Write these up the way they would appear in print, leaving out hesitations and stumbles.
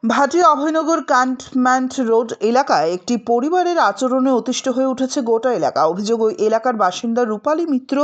Bhatia Abhaynagar cantonment road এলাকায় একটি পরিবারের আচরণে অতিষ্ঠ হয়ে উঠেছে গোটা এলাকা। অভিযোগ, ওই এলাকার বাসিন্দা রূপালী মিত্র,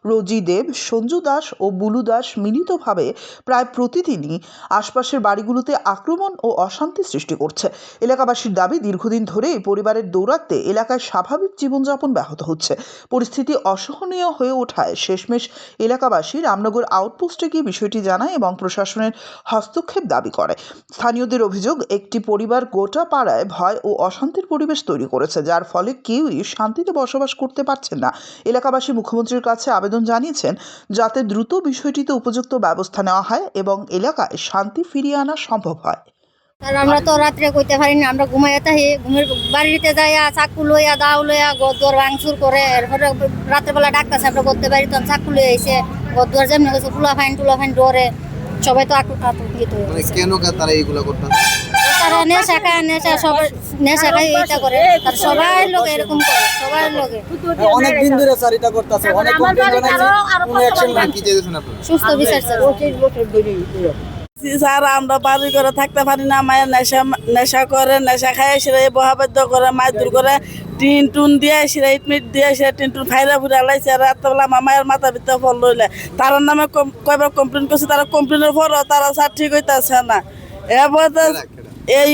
রোজি দেব, সঞ্জু দাস ও বুলু দাস মিলিতভাবে প্রায় প্রতিদিনই আশপাশের বাড়িগুলোতে আক্রমণ ও অশান্তি সৃষ্টি করছে। এলাকাবাসীর দাবি, দীর্ঘদিন ধরে এই পরিবারের দৌরাত্ম্যে এলাকায় স্বাভাবিক জীবনযাপন ব্যাহত হচ্ছে। পরিস্থিতি অসহনীয় হয়ে ওঠায় শেষমেশ এলাকাবাসী রামনগর আউটপোস্টে গিয়ে বিষয়টি জানায় এবং প্রশাসনের হস্তক্ষেপ দাবি করে। স্থানীয়দের অভিযোগ, একটি পরিবার গোটা পাড়ায় ভয় ও অশান্তির পরিবেশ তৈরি করেছে, যার ফলে কেউই শান্তিতে বসবাস করতে পারছেন না। এলাকাবাসী মুখ্যমন্ত্রীর কাছে আবেদন জানিয়েছেন যাতে দ্রুত বিষয়টিতে উপযুক্ত ব্যবস্থা নেওয়া হয় এবং এলাকায় শান্তি ফিরিয়ে আনা সম্ভব হয়। আর আমরা তো রাত্রে কইতে পারি না, আমরা ঘুমাইয়া থাকি, ঘুমের বাড়িতে যাইয়া চাকু লইয়া দাও লইয়া গদুয়ার ভাঙচুর করে। এরপরে রাত্রেবেলা ডাক্তারছে আমরা করতে পারি, তখন চাকু লইয়া আইসে গদুয়ার যেমনি গেছে টুলা ফাইন ডরে। সবাই তো আতঙ্কিত হয়ে গেছে। কেন তারা এইগুলা করতেছে? তারা নেশা খায়, সবাই নেশা খায় এইটা করে। আর সবাই লোক এরকম করে, সবাই লোকে অনেক দিন ধরে স্যার এটা করতেছে, অনেক কমপ্লেইন জানাইছি, কোনো অ্যাকশন নাই। কি চাইছেন আপনারা? সুস্থ বিচার চাই। স্যার আমরা বাড়ি করে থাকতে পারি না, মায়ের নেশা করে, নেশা খায় সেরা বহাবাদ্য করে, মারধর করে, টিন টুন দিয়ে সেরা ইটমিট দিয়ে সেরা টিন টুন ফাইরা ফুরা লাইছে। রাত্রেবেলা আমার মায়ের মাথা ভিতরে ফল লইলে তার নামে কয়বার কমপ্লেন করছে, তারা কমপ্লেনের পরও তারা স্যার ঠিক হইতেছে না। এরপর এই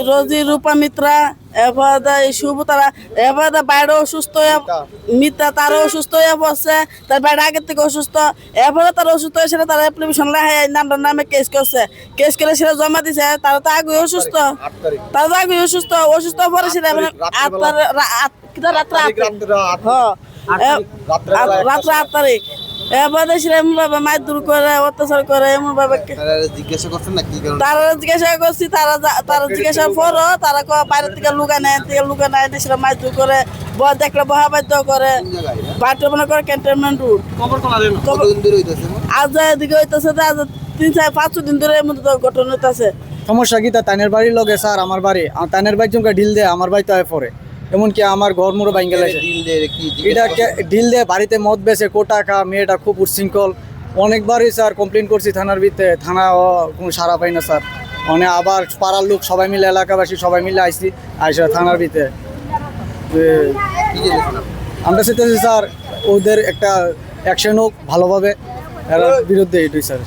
রোজি রূপা মিত্রা, এরপর এই শুভ, তারা এরপর বাইরে অসুস্থ হয়ে মিত্রা, তারও অসুস্থ হয়ে পড়ছে, তার বাইরে আগের থেকে অসুস্থ। এরপরে তারা অসুস্থ হয়েছে, তারা অ্যাপ্লিকেশন লেখায় নাম্বার নামে কেস করছে, কেস করে সেটা জমা দিছে। তারা তো আগে অসুস্থ, তারা তো আগে অসুস্থ পরে সেটা রাত্রে 8 তারিখ এরপরে সেটা এমন ভাবে মারধর করে, অত্যাচার করে, এমন ভাবে। জিজ্ঞাসা করছেন না কি কারণে? তারা জিজ্ঞাসা করছি, তারা জিজ্ঞাসা পরও তারা বাইরের থেকে লুকা নেয়, সেটা মারধর করে, দেখলে বহাবাদ্য করে। বাড়িতে মনে করে ক্যান্টনমেন্ট রোড আজ এদিকে হইতেছে, আজ 3-4-5 দিন ধরে এর মধ্যে ঘটনা হইতেছে। সমস্যা কি তা তাইনের বাড়ির লগে স্যার আমার বাড়ি, তাইনের বাড়ির জনকে ঢিল দেয় আমার বাড়িতে আয় পরে, এমনকি আমার ঘর মুড়ো ভাঙ্গে লাগছে। এটা ঢিল দিয়ে বাড়িতে মদ বেছে, কোটা খা, মেয়েটা খুব উচ্ছৃঙ্খল। অনেকবারই স্যার কমপ্লেন করছি থানার ভিতরে, থানা কোনো সাড়া পাই না স্যার। মানে আবার পাড়ার লোক সবাই মিলে, এলাকাবাসী সবাই মিলে আইসা থানার ভিতরে আমরা চাইতেছি স্যার ওদের একটা অ্যাকশন হোক ভালোভাবে, এর বিরুদ্ধে এটাই স্যার।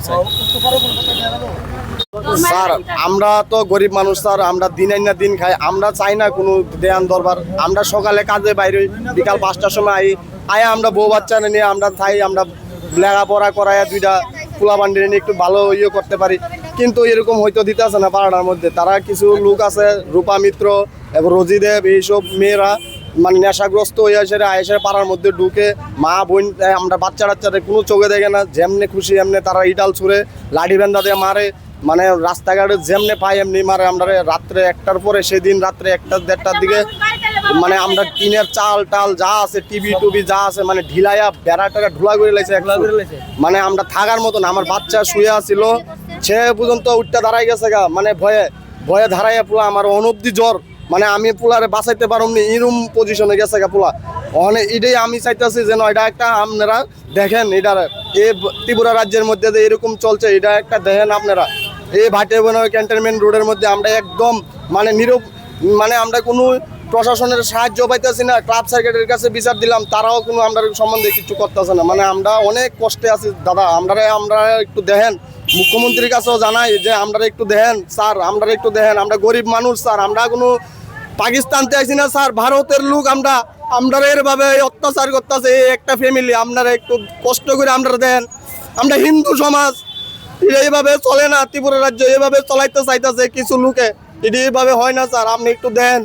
স্যার আমরা তো গরিব মানুষ স্যার, আমরা দিন আইন না দিন খাই, আমরা চাই না কোনো দেয়ান দরবার। আমরা সকালে কাজে বাইরে, বিকাল 5টার সময় আয়া আমরা বউ বাচ্চা নিয়ে আমরা চাই আমরা লেখাপড়া করাইয়া 2টা পোলা বান্ডি নিয়ে একটু ভালো করতে পারি, কিন্তু এরকম হয়তো দিতে আছে না পাড়ার মধ্যে। তারা কিছু লোক আছে, রূপা মিত্র এবং রোজি দেব, এইসব মেয়েরা মানে নেশাগ্রস্ত হয়ে আয়েসে পাড়ার মধ্যে ঢুকে, মা বোন আমরা বাচ্চা টাচ্চাদের কোনো চোখে দেখে না, যেমনি খুশি এমনি তারা ইটাল ছুঁড়ে লাঠি বেন্দা দিয়ে মারে, মানে রাস্তাঘাটে যেমনি পাই এমনি মারে। আমরা রাত্রে 1টার পরে, সেদিন রাত্রে 1-1:30টার দিকে মানে আমরা টিনের চাল টাল যা আছে, টিভি টুবি যা আছে, মানে ঢিলাইয়া বেড়াটাকে ঢুলা করে লাইছে, মানে আমরা থাকার মতন। আমার বাচ্চা শুয়ে আছিল, সে পর্যন্ত উঠতে দাঁড়াই গেছে গা, মানে ভয়ে ধারাইয়া পোলা আমার অনবধি জ্বর, মানে আমি পোলারে বাঁচাইতে পারুমনি, এরম পজিশনে গেছে গা পোলা। অনেক এটাই আমি চাইতেছি যেন এটা একটা আপনারা দেখেন, এটা এই ত্রিপুরা রাজ্যের মধ্যে যে এরকম চলছে, এটা একটা দেখেন আপনারা। এই ভাটিয়া ক্যান্টনমেন্ট রোডের মধ্যে আমরা একদম মানে মানে আমরা কোনো প্রশাসনের সাহায্য পাইতেছি না। ক্লাব সার্কিটের কাছে বিচার দিলাম, তারাও কোনো আমরা সম্বন্ধে কিছু করতেছে না। মানে আমরা অনেক কষ্টে আছি দাদা, আমরা একটু দেখেন। মুখ্যমন্ত্রীর কাছেও জানাই যে আমরা একটু দেখেন স্যার, আমরা একটু দেখেন। আমরা গরিব মানুষ স্যার, আমরা কোনো পাকিস্তানতে আইছি না স্যার, ভারতের লোক। আমরা এরভাবে অত্যাচার করতেছে একটা ফ্যামিলি, আপনারা একটু কষ্ট করে আমরা দেখেন। আমরা হিন্দু সমাজ, এইভাবে চলে না ত্রিপুরা রাজ্য, এইভাবে চলাইতে চাইতেছে কিছু লোকে, এটা এইভাবে হয় না স্যার, আপনি একটু দেন।